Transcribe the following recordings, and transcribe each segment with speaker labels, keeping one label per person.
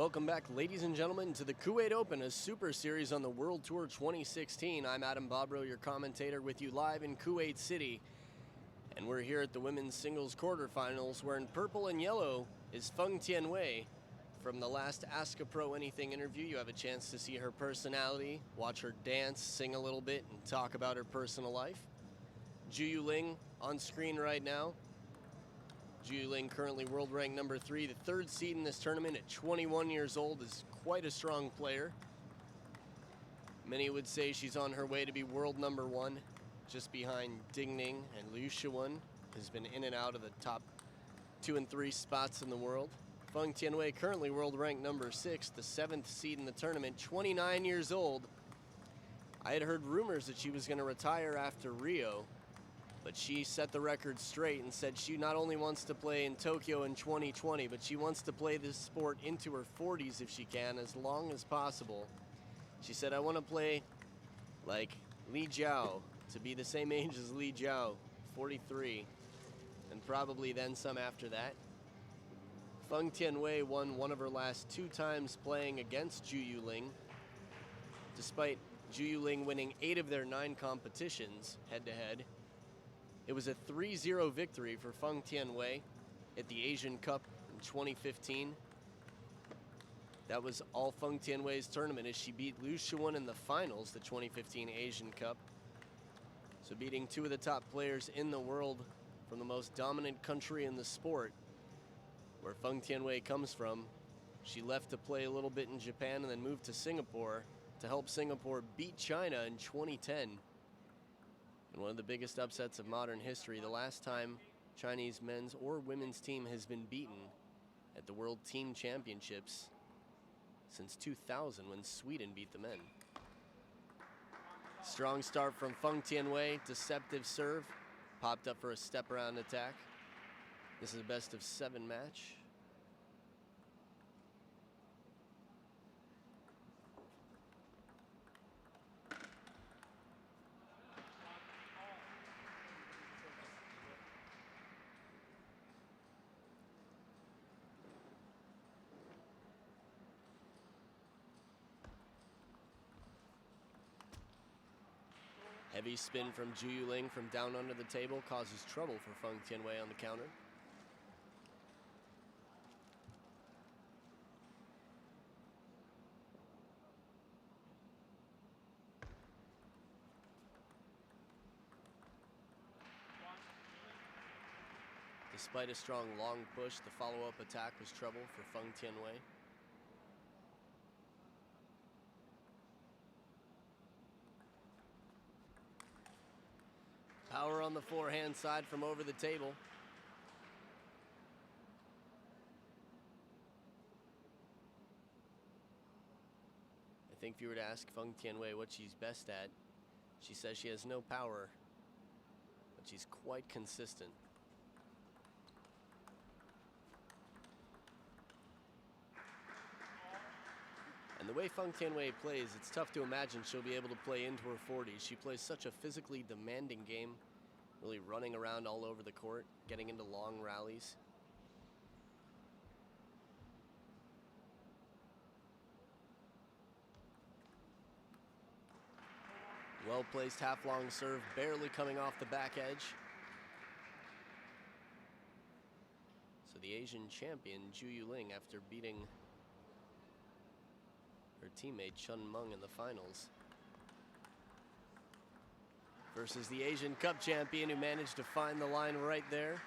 Speaker 1: Welcome back, ladies and gentlemen, to the Kuwait Open, a super series on the World Tour 2016. I'm Adam Bobrow, your commentator, with you live in Kuwait City. And we're here at the women's singles quarterfinals, where in purple and yellow is Feng Tianwei. From the last Ask a Pro Anything interview, you have a chance to see her personality, watch her dance, sing a little bit, and talk about her personal life. Zhu Yuling on screen right now. Zhu Yuling, currently world ranked number 3, the third seed in this tournament at 21 years old, is quite a strong player. Many would say she's on her way to be world number 1, just behind Ding Ning and Liu Shiwen, has been in and out of the top 2 and 3 spots in the world. Feng Tianwei, currently world ranked number 6, the 7th seed in the tournament, 29 years old. I had heard rumors that she was going to retire after Rio, but she set the record straight and said she not only wants to play in Tokyo in 2020, but she wants to play this sport into her 40s if she can, as long as possible. She said, I want to play like Li Jiao, to be the same age as Li Jiao, 43, and probably then some after that. Feng Tianwei won one of her last 2 times playing against Zhu Yuling, despite Zhu Yuling winning 8 of their 9 competitions head-to-head. It was a 3-0 victory for Feng Tianwei at the Asian Cup in 2015. That was all Feng Tianwei's tournament, as she beat Liu Shiwen in the finals, the 2015 Asian Cup. So beating 2 of the top players in the world from the most dominant country in the sport, where Feng Tianwei comes from. She left to play a little bit in Japan and then moved to Singapore to help Singapore beat China in 2010. And one of the biggest upsets of modern history, the last time Chinese men's or women's team has been beaten at the World Team Championships since 2000, when Sweden beat the men. Strong start from Feng Tianwei, deceptive serve, popped up for a step around attack. This is a best of 7 match. Heavy spin from Zhu Yuling from down under the table causes trouble for Feng Tianwei on the counter. Despite a strong long push, the follow-up attack was trouble for Feng Tianwei. Power on the forehand side from over the table. I think if you were to ask Feng Tianwei what she's best at, she says she has no power, but she's quite consistent. And the way Feng Tianwei plays, it's tough to imagine she'll be able to play into her 40s. She plays such a physically demanding game, really running around all over the court, getting into long rallies. Well-placed half-long serve, barely coming off the back edge. So the Asian champion, Zhu Yuling, after beating her teammate Chun Meng in the finals, versus the Asian Cup champion, who managed to find the line right there.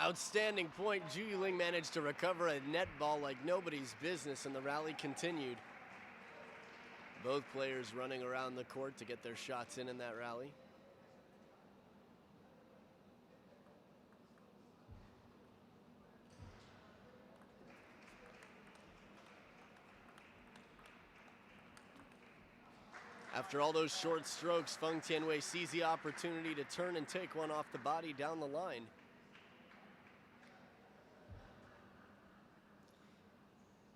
Speaker 1: Outstanding point. Zhu Yuling managed to recover a net ball like nobody's business, and the rally continued. Both players running around the court to get their shots in that rally. After all those short strokes, Feng Tianwei sees the opportunity to turn and take one off the body down the line.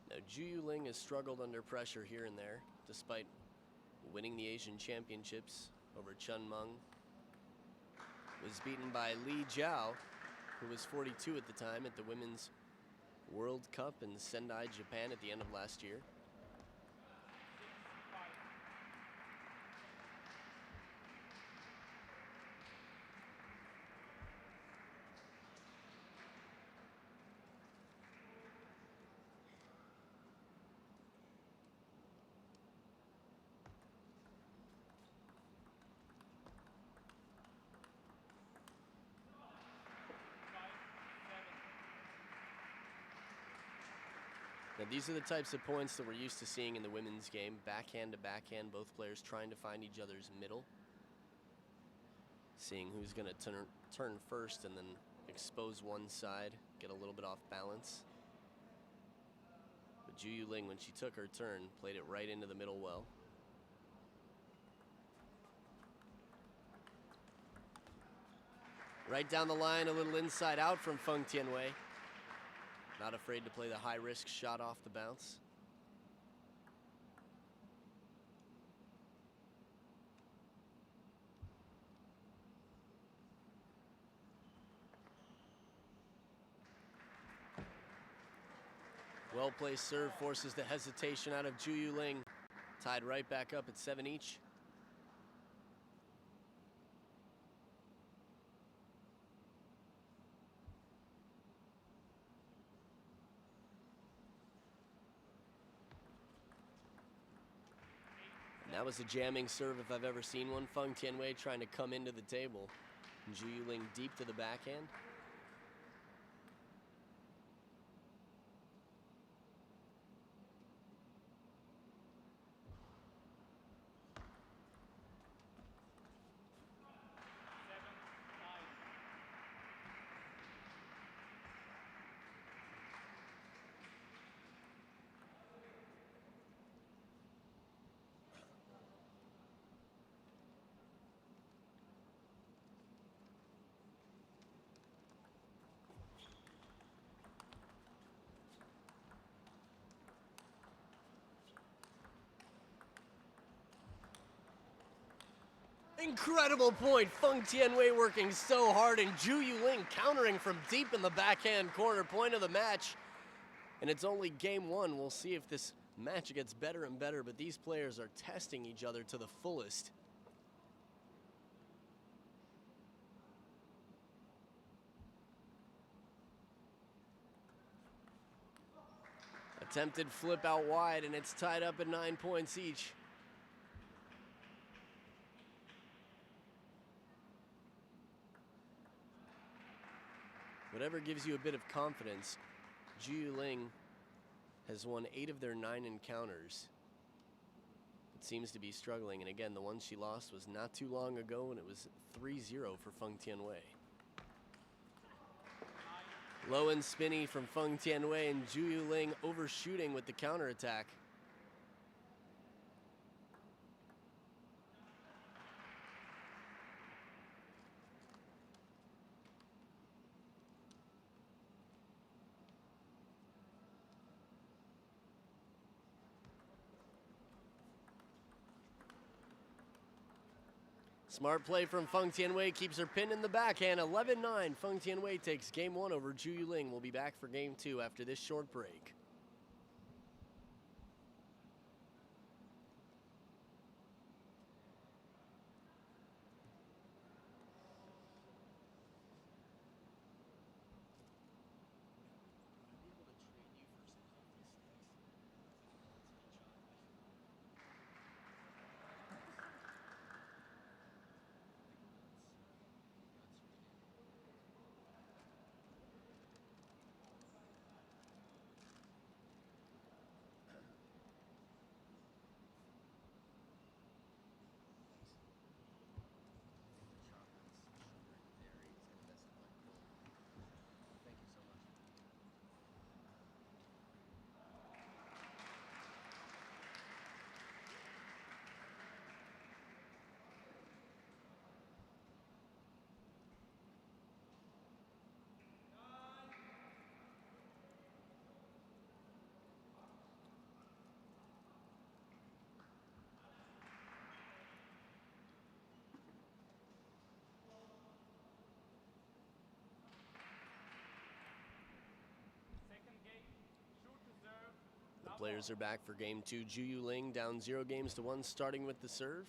Speaker 1: Now, Zhu Yuling has struggled under pressure here and there, despite winning the Asian Championships over Chen Meng. Was beaten by Li Jiao, who was 42 at the time, at the Women's World Cup in Sendai, Japan at the end of last year. Now, these are the types of points that we're used to seeing in the women's game. Backhand to backhand, both players trying to find each other's middle. Seeing who's going to turn first and then expose one side, get a little bit off balance. But Zhu Yuling, when she took her turn, played it right into the middle well. Right down the line, a little inside out from Feng Tianwei. Not afraid to play the high-risk shot off the bounce. Well-placed serve forces the hesitation out of Zhu Yuling. Tied right back up at 7 each. That was a jamming serve if I've ever seen one. Feng Tianwei trying to come into the table. Zhu Yuling deep to the backhand. Incredible point. Feng Tianwei working so hard, and Zhu Yuling countering from deep in the backhand corner. Point of the match. And it's only game one. We'll see if this match gets better and better, but these players are testing each other to the fullest. Attempted flip out wide, and it's tied up at 9 points each. Whatever gives you a bit of confidence, Zhu Yuling has won 8 of their 9 encounters. It seems to be struggling, and again, the one she lost was not too long ago, and it was 3-0 for Feng Tianwei. Low and spinny from Feng Tianwei, and Zhu Yuling overshooting with the counterattack. Smart play from Feng Tianwei keeps her pinned in the backhand. 11-9. Feng Tianwei takes game one over Zhu Yuling. We'll be back for game two after this short break. Players are back for game 2. Zhu Yuling down 0-1, starting with the serve.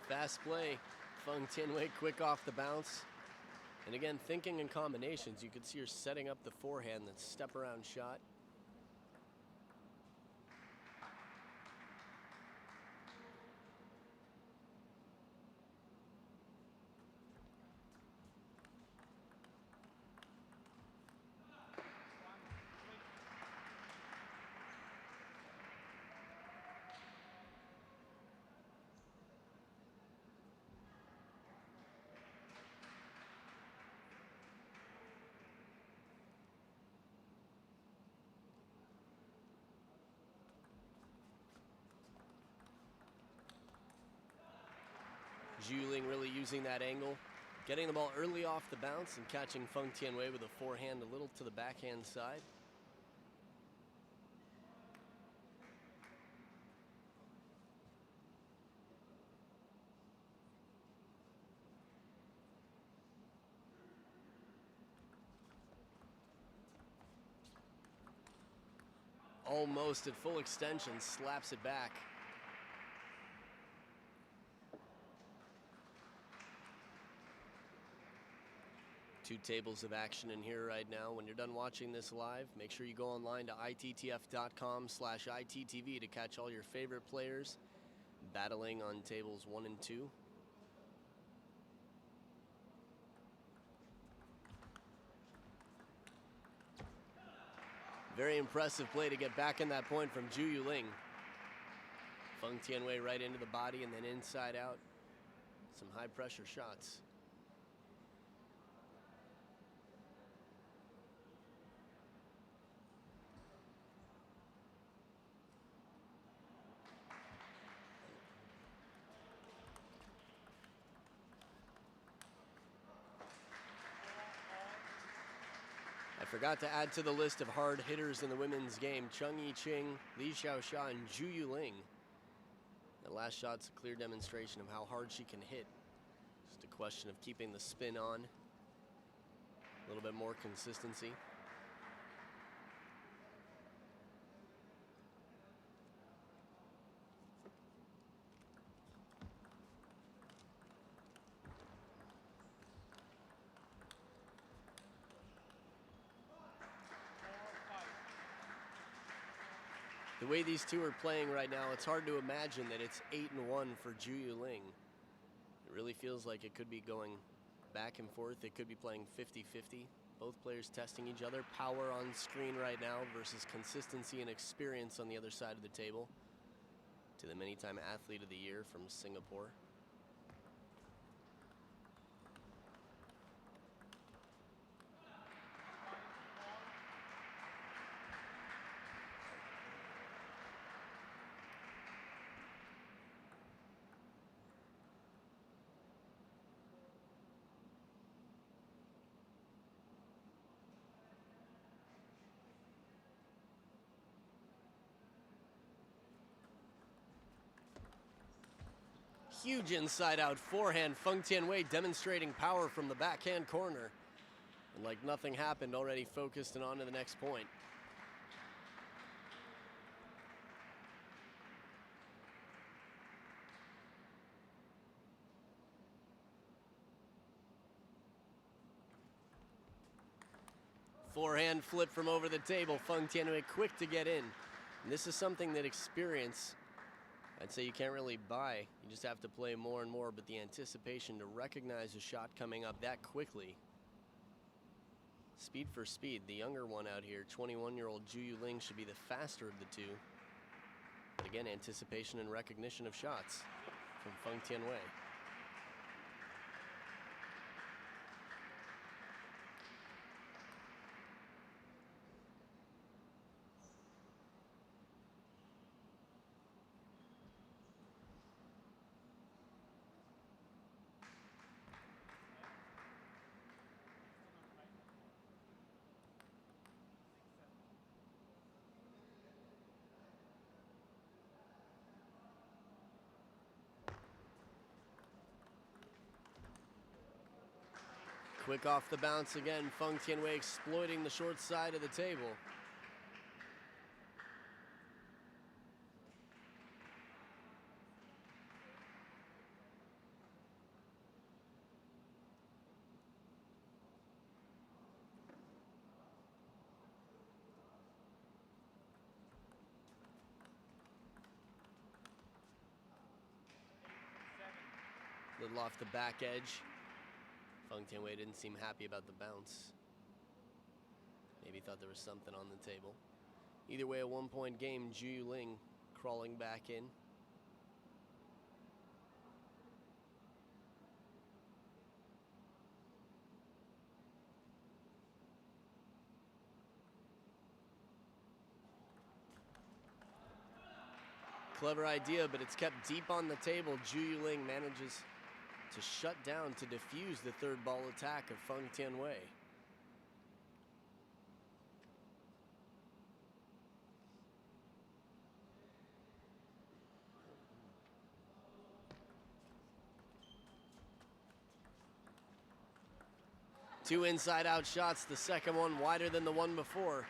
Speaker 1: Fast play. Feng Tianwei quick off the bounce. And again, thinking in combinations, you could see her setting up the forehand, that step around shot. Zhu Yuling really using that angle, getting the ball early off the bounce and catching Feng Tianwei with a forehand a little to the backhand side. Almost at full extension, slaps it back. Two tables of action in here right now. When you're done watching this live, make sure you go online to ittf.com/ittv to catch all your favorite players battling on tables 1 and 2. Very impressive play to get back in that point from Zhu Yuling. Feng Tianwei right into the body and then inside out. Some high pressure shots. I forgot to add to the list of hard hitters in the women's game, Cheng Yiqing, Li Xiaoxia, and Zhu Yuling. The last shot's a clear demonstration of how hard she can hit. Just a question of keeping the spin on, a little bit more consistency. The way these two are playing right now, it's hard to imagine that it's 8-1 for Zhu Yuling. It really feels like it could be going back and forth. It could be playing 50-50. Both players testing each other. Power on screen right now versus consistency and experience on the other side of the table. To the many-time athlete of the year from Singapore. Huge inside-out forehand. Feng Tianwei demonstrating power from the backhand corner. And like nothing happened, already focused and on to the next point. Forehand flip from over the table. Feng Tianwei quick to get in. And this is something that experience, I'd say you can't really buy. You just have to play more and more, but the anticipation to recognize a shot coming up that quickly. Speed for speed, the younger one out here, 21-year-old Zhu Yuling, should be the faster of the two. But again, anticipation and recognition of shots from Feng Tianwei. Quick off the bounce again, Feng Tianwei exploiting the short side of the table. Little off the back edge. Feng Tianwei didn't seem happy about the bounce. Maybe thought there was something on the table. Either way, a 1-point game. Zhu Yuling crawling back in. Clever idea, but it's kept deep on the table. Zhu Yuling manages to shut down, to defuse the third ball attack of Feng Tianwei. Two inside-out shots, the second one wider than the one before.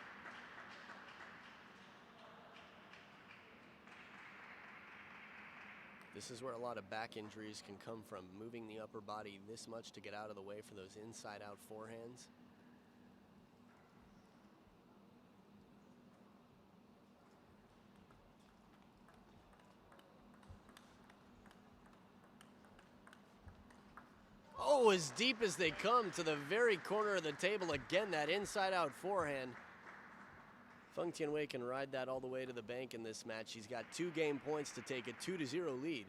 Speaker 1: This is where a lot of back injuries can come from, moving the upper body this much to get out of the way for those inside-out forehands. Oh, as deep as they come to the very corner of the table. Again, that inside-out forehand. Feng Tianwei can ride that all the way to the bank in this match. He's got 2 game points to take a 2-0 lead.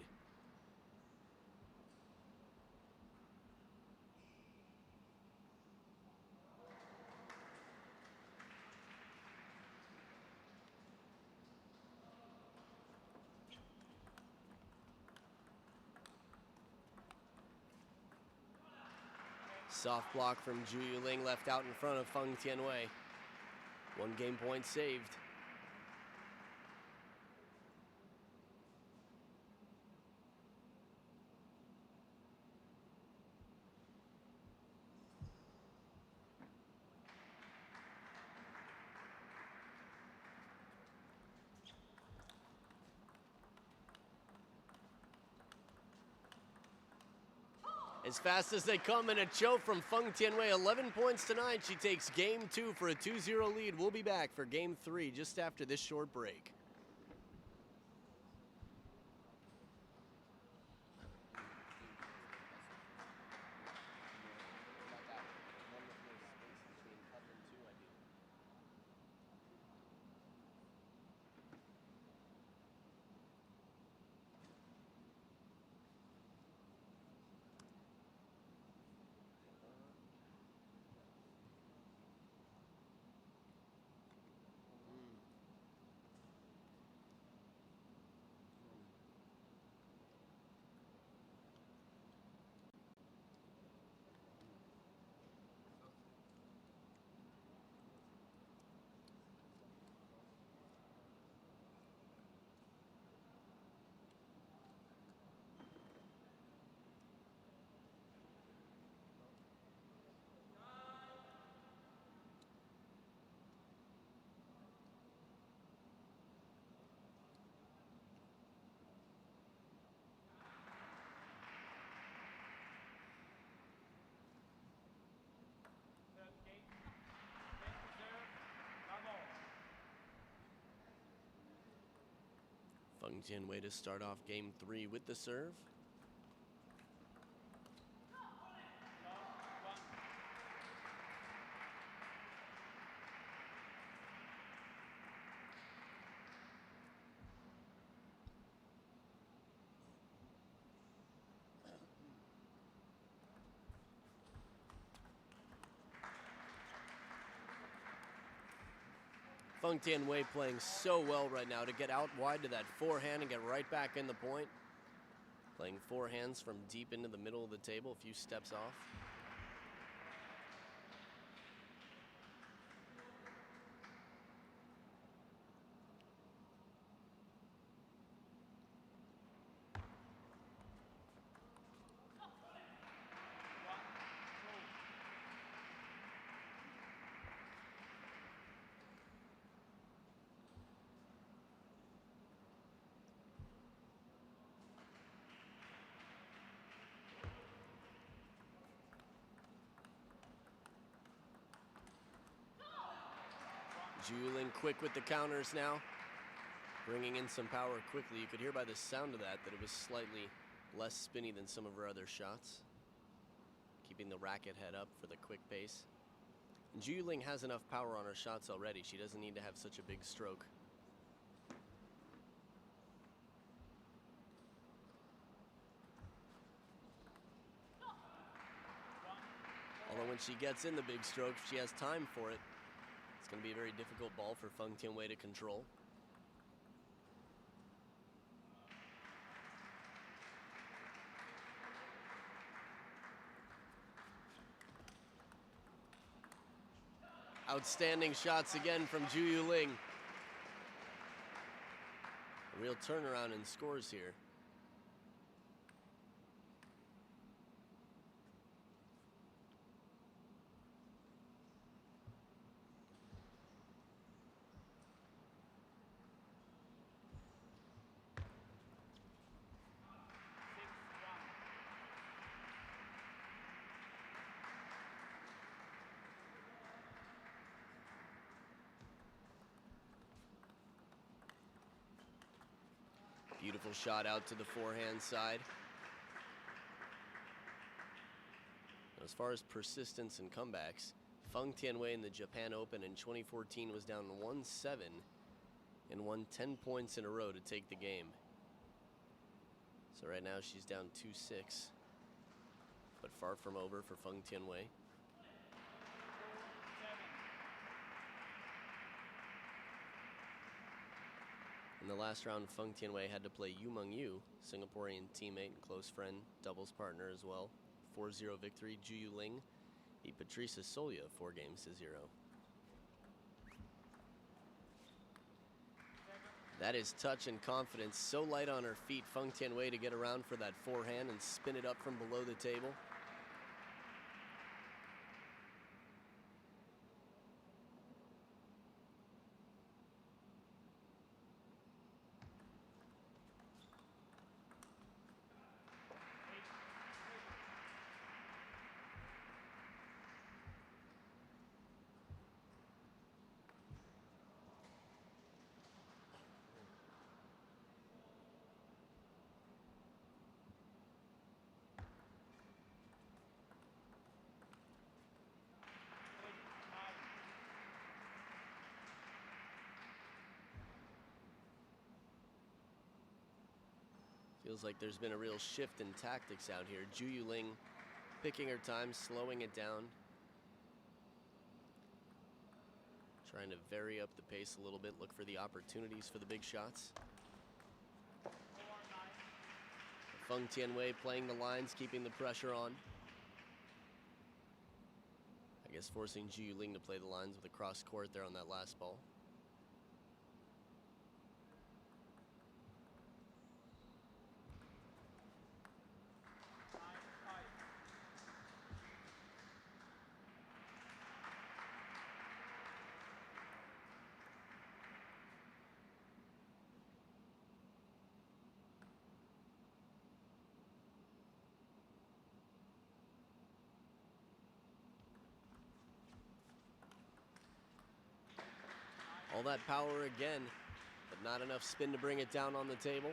Speaker 1: Soft block from Zhu Yuling, left out in front of Feng Tianwei. 1 game point saved. As fast as they come, and a choke from Feng Tianwei. 11 points tonight. She takes game 2 for a 2-0 lead. We'll be back for game 3 just after this short break. Feng Tianwei to start off game 3 with the serve. Feng Tianwei playing so well right now to get out wide to that forehand and get right back in the point. Playing forehands from deep into the middle of the table, a few steps off. Zhu Yuling quick with the counters now, bringing in some power quickly. You could hear by the sound of that it was slightly less spinny than some of her other shots, keeping the racket head up for the quick pace. And Zhu Yuling has enough power on her shots already. She doesn't need to have such a big stroke. Although when she gets in the big stroke, if she has time for it, it's going to be a very difficult ball for Feng Tianwei to control. Outstanding shots again from Zhu Yuling. A real turnaround in scores here. Beautiful shot out to the forehand side. As far as persistence and comebacks, Feng Tianwei in the Japan Open in 2014 was down 1-7 and won 10 points in a row to take the game. So right now she's down 2-6, but far from over for Feng Tianwei. In the last round, Feng Tianwei had to play Yu Mengyu, Singaporean teammate and close friend, doubles partner as well. 4-0 victory. Zhu Yuling beat Patricia Solia 4 games to 0. That is touch and confidence. So light on her feet, Feng Tianwei, to get around for that forehand and spin it up from below the table. Feels like there's been a real shift in tactics out here. Zhu Yuling picking her time, slowing it down. Trying to vary up the pace a little bit, look for the opportunities for the big shots. Feng Tianwei playing the lines, keeping the pressure on. I guess forcing Zhu Yuling to play the lines with a cross court there on that last ball. All that power again, but not enough spin to bring it down on the table.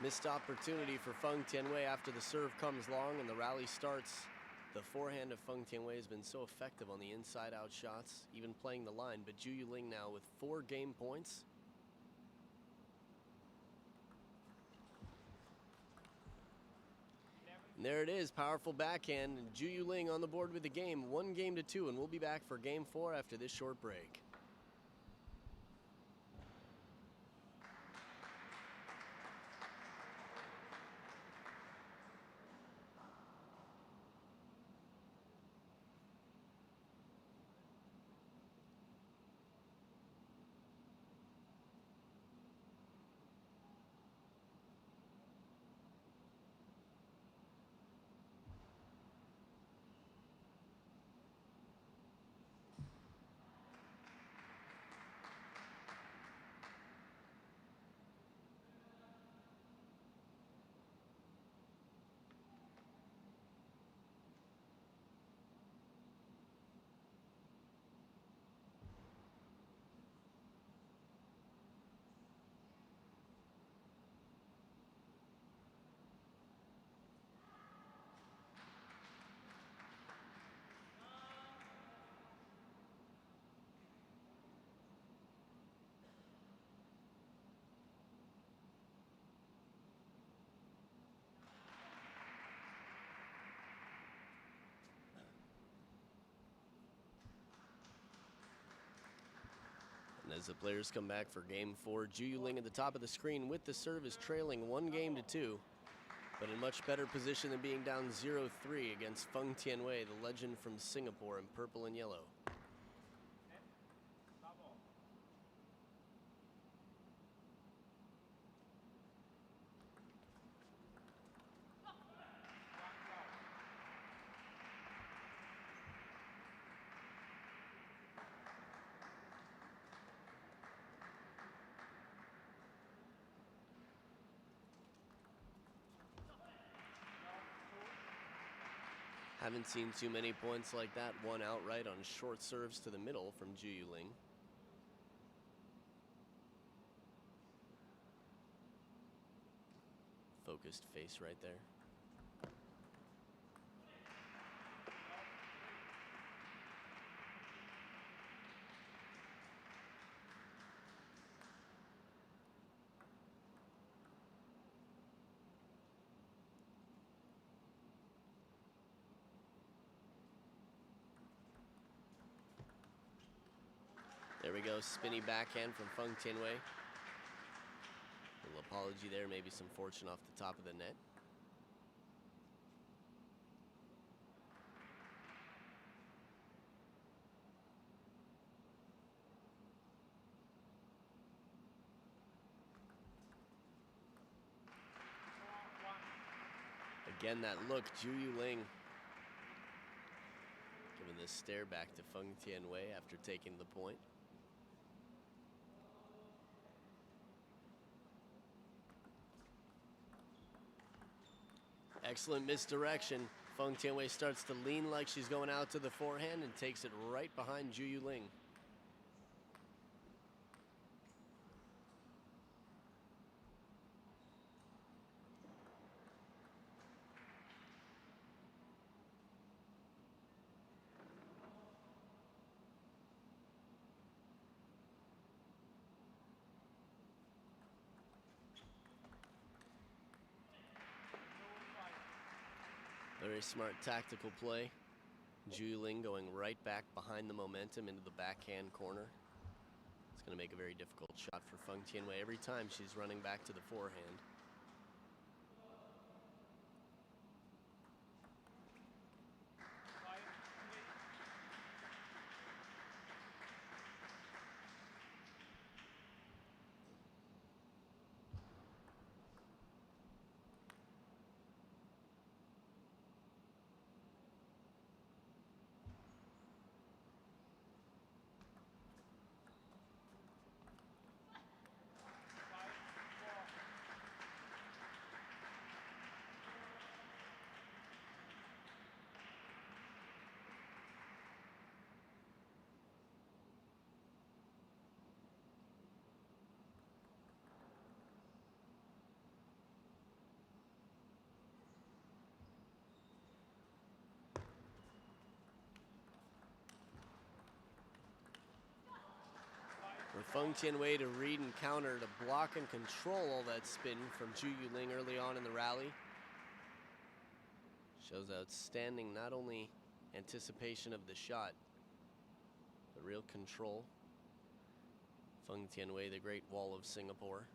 Speaker 1: Missed opportunity for Feng Tianwei after the serve comes long and the rally starts. The forehand of Feng Tianwei has been so effective on the inside-out shots, even playing the line, but Zhu Yuling now with 4 game points. And there it is, powerful backhand, and Zhu Yuling on the board with the game, 1-2, and we'll be back for game 4 after this short break. And as the players come back for game 4, Zhu Yuling at the top of the screen with the service trailing 1-2, but in much better position than being down 0-3 against Feng Tianwei, the legend from Singapore in purple and yellow. Haven't seen too many points like that, one outright on short serves to the middle from Zhu Yuling. Focused face right there. There we go, spinny backhand from Feng Tianwei. A little apology there, maybe some fortune off the top of the net. Again, that look, Zhu Yuling giving this stare back to Feng Tianwei after taking the point. Excellent misdirection. Feng Tianwei starts to lean like she's going out to the forehand and takes it right behind Zhu Yuling. Very smart tactical play. Zhu Yuling going right back behind the momentum into the backhand corner. It's going to make a very difficult shot for Feng Tianwei every time she's running back to the forehand. Feng Tianwei to read and counter to block and control all that spin from Zhu Yuling early on in the rally. Shows outstanding not only anticipation of the shot, but real control. Feng Tianwei, the Great Wall of Singapore.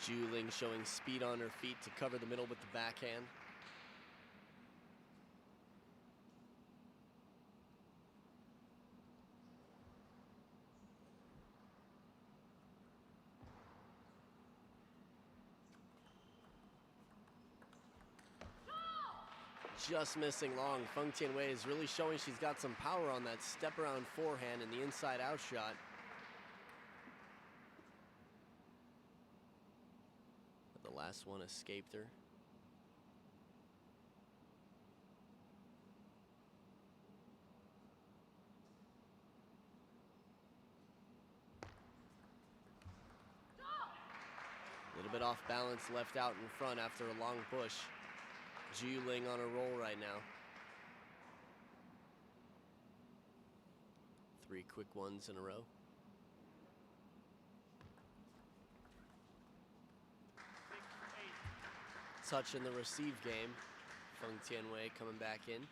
Speaker 1: Zhu Yuling showing speed on her feet to cover the middle with the backhand. Just missing long. Feng Tianwei is really showing she's got some power on that step around forehand and the inside out shot. But the last one escaped her. A little bit off balance, left out in front after a long push. Zhu Yuling on a roll right now. 3 quick ones in a row. Touch in the receive game. Feng Tianwei coming back in.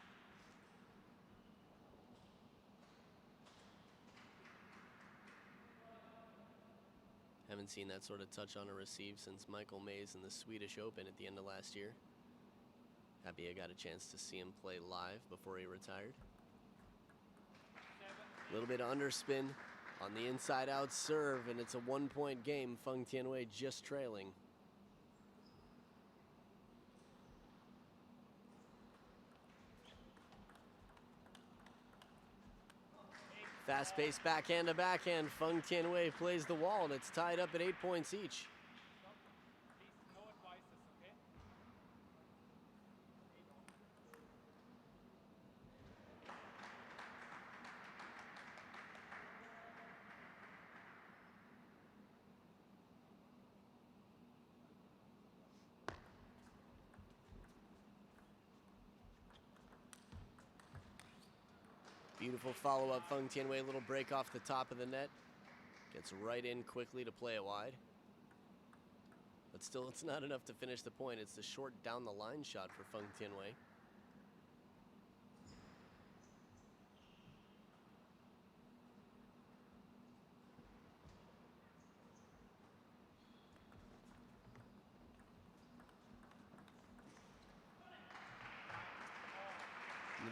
Speaker 1: Haven't seen that sort of touch on a receive since Michael Mays in the Swedish Open at the end of last year. Happy I got a chance to see him play live before he retired. A little bit of underspin on the inside out serve, and it's a 1-point game. Feng Tianwei just trailing. Fast-paced backhand to backhand. Feng Tianwei plays the wall, and it's tied up at 8 points each. Beautiful follow-up. Feng Tianwei, a little break off the top of the net. Gets right in quickly to play it wide. But still, it's not enough to finish the point. It's the short down the line shot for Feng Tianwei.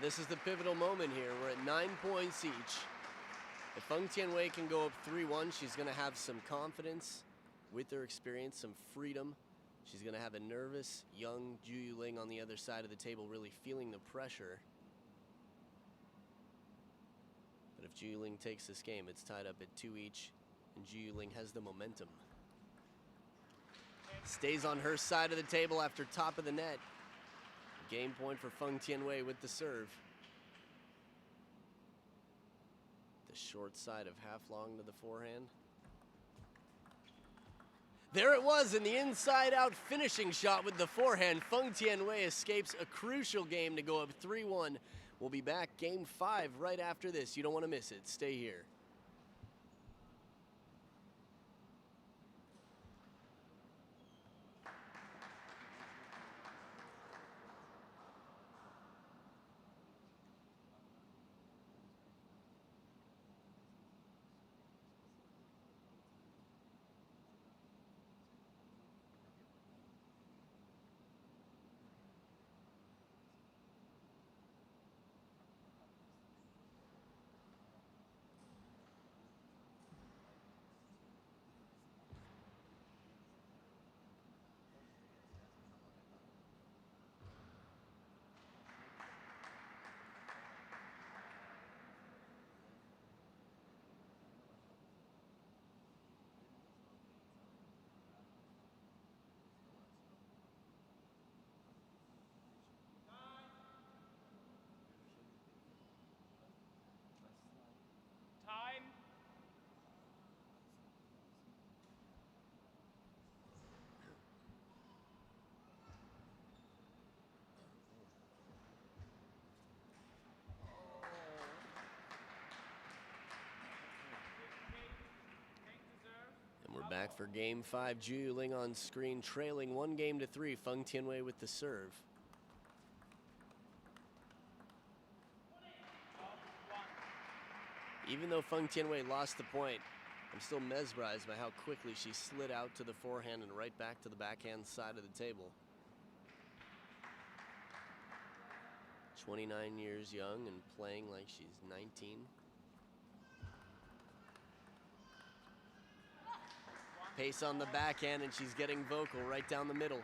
Speaker 1: This is the pivotal moment here. We're at 9 points each. If Feng Tianwei can go up 3-1, she's going to have some confidence with her experience, some freedom. She's going to have a nervous, young Zhu Yuling on the other side of the table really feeling the pressure. But if Zhu Yuling takes this game, it's tied up at 2 each, and Zhu Yuling has the momentum. Stays on her side of the table after top of the net. Game point for Feng Tianwei with the serve. The short side of half long to the forehand. There it was in the inside out finishing shot with the forehand. Feng Tianwei escapes a crucial game to go up 3-1. We'll be back game 5 right after this. You don't want to miss it. Stay here. We're back for game 5. Zhu Yuling on screen, trailing 1-3. Feng Tianwei with the serve. Even though Feng Tianwei lost the point, I'm still mesmerized by how quickly she slid out to the forehand and right back to the backhand side of the table. 29 years young and playing like she's 19. Pace on the backhand, and she's getting vocal right down the middle.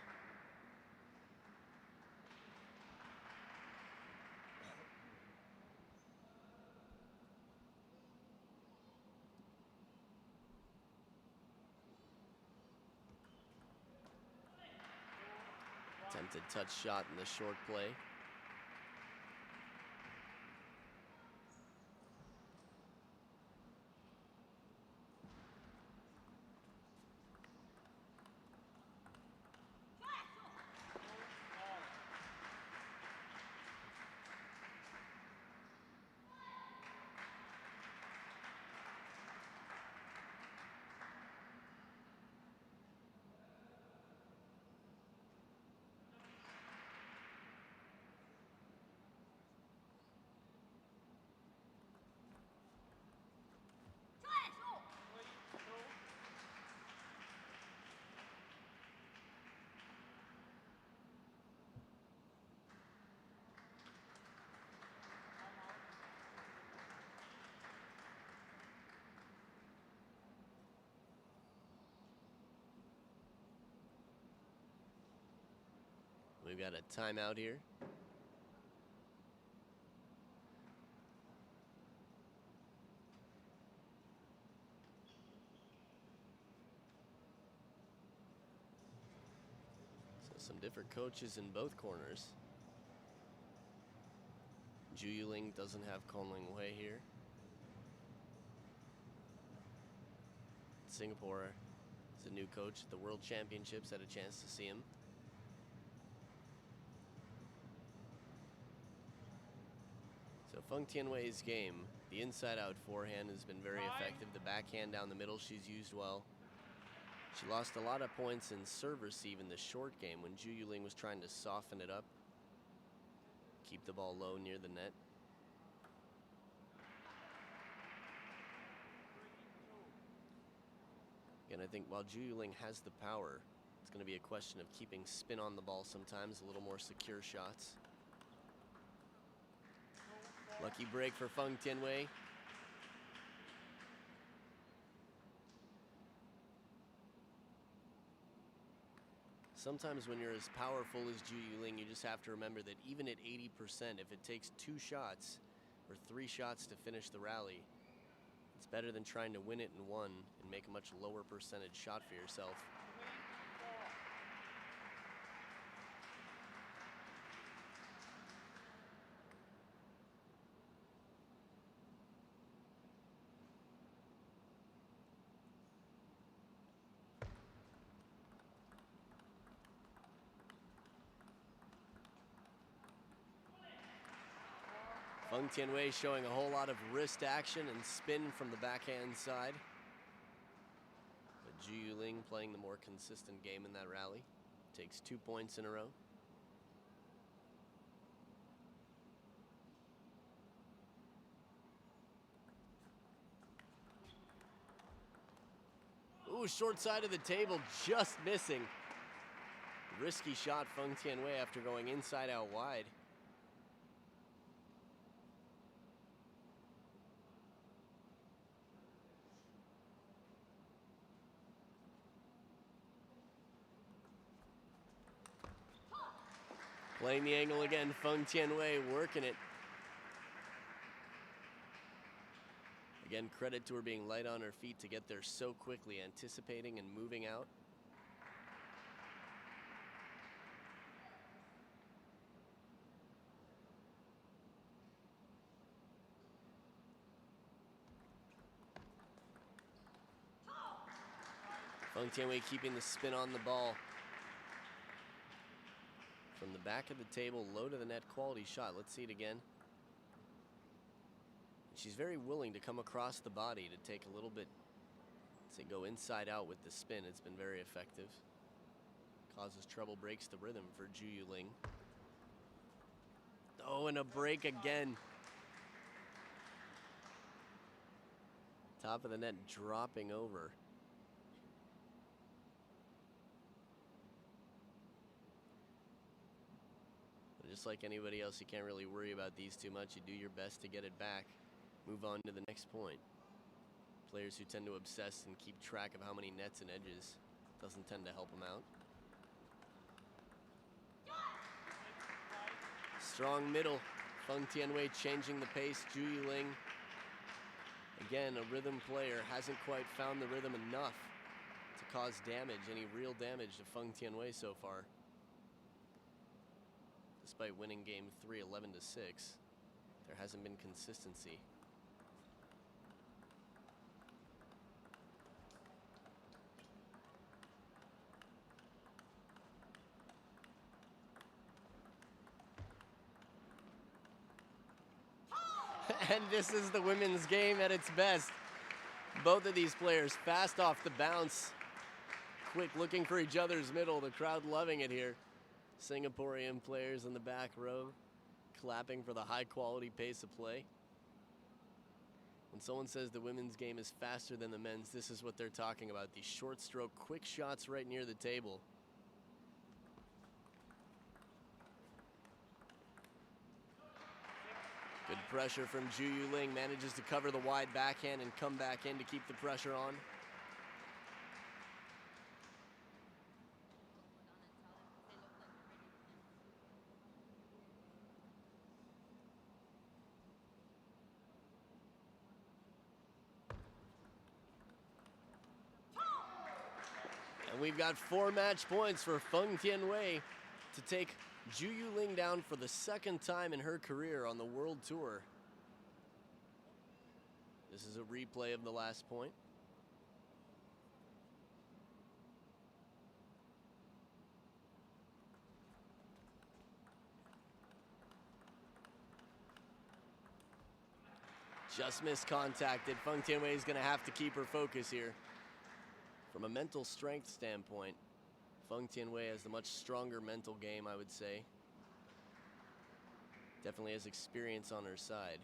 Speaker 1: Attempted touch shot in the short play. We've got a timeout here. So some different coaches in both corners. Zhu Yuling doesn't have Konling Wei here. Singapore is a new coach at the World Championships. Had a chance to see him. So Feng Tianwei's game, the inside-out forehand has been very effective. The backhand down the middle she's used well. She lost a lot of points in serve receive in the short game when Zhu Yuling was trying to soften it up, keep the ball low near the net. Again, I think while Zhu Yuling has the power, it's going to be a question of keeping spin on the ball sometimes, a little more secure shots. Lucky break for Feng Tianwei. Sometimes when you're as powerful as Zhu Yuling, you just have to remember that even at 80%, if it takes 2 shots or 3 shots to finish the rally, it's better than trying to win it in 1 and make a much lower percentage shot for yourself. Feng Tianwei showing a whole lot of wrist action and spin from the backhand side. But Zhu Yuling playing the more consistent game in that rally. Takes 2 points in a row. Ooh, short side of the table, just missing. Risky shot, Feng Tianwei, after going inside out wide. Playing the angle again, Feng Tianwei working it. Again, credit to her being light on her feet to get there so quickly, anticipating and moving out. Feng Tianwei keeping the spin on the ball. From the back of the table, low to the net, quality shot. Let's see it again. She's very willing to come across the body to take a little bit They go inside out with the spin. It's been very effective. Causes trouble, breaks the rhythm for Zhu Yuling. Oh, and a break again. Top of the net dropping over. But just like anybody else, you can't really worry about these too much. You do your best to get it back. Move on to the next point. Players who tend to obsess and keep track of how many nets and edges doesn't tend to help them out. Strong middle. Feng Tianwei changing the pace. Zhu Yuling, again, a rhythm player, hasn't quite found the rhythm enough to cause damage, any real damage to Feng Tianwei so far. Despite winning game 3, 11-6, there hasn't been consistency. And this is the women's game at its best. Both of these players fast off the bounce. Quick looking for each other's middle. The crowd loving it here. Singaporean players in the back row clapping for the high quality pace of play. When someone says the women's game is faster than the men's, this is what they're talking about. These short stroke quick shots right near the table. Good pressure from Zhu Yuling, manages to cover the wide backhand and come back in to keep the pressure on. And we've got 4 match points for Feng Tianwei to take Zhu Yuling down for the 2nd time in her career on the World Tour. This is a replay of the last point. Just miscontacted. Feng Tianwei is going to have to keep her focus here. From a mental strength standpoint, Feng Tianwei has the much stronger mental game, I would say. Definitely has experience on her side.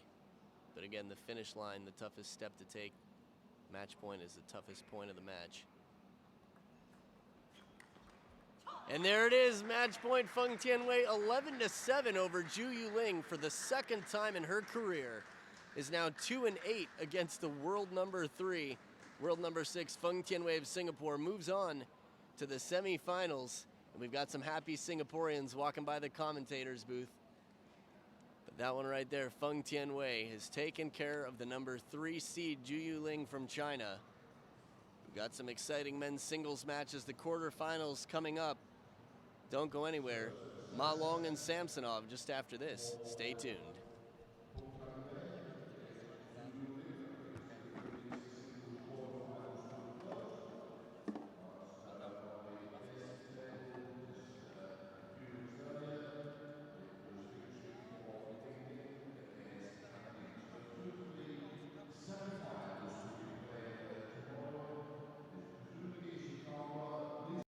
Speaker 1: But again, the finish line, the toughest step to take. Match point is the toughest point of the match. And there it is, match point, Feng Tianwei, 11-7 over Zhu Yuling for the 2nd time in her career. Is now 2-8 against the world number 3. World number 6, Feng Tianwei of Singapore, moves on to the semifinals. And we've got some happy Singaporeans walking by the commentators booth. But that one right there, Feng Tianwei, has taken care of the number 3 seed, Zhu Yuling from China. We've got some exciting men's singles matches, the quarterfinals coming up. Don't go anywhere. Ma Long and Samsonov just after this. Stay tuned.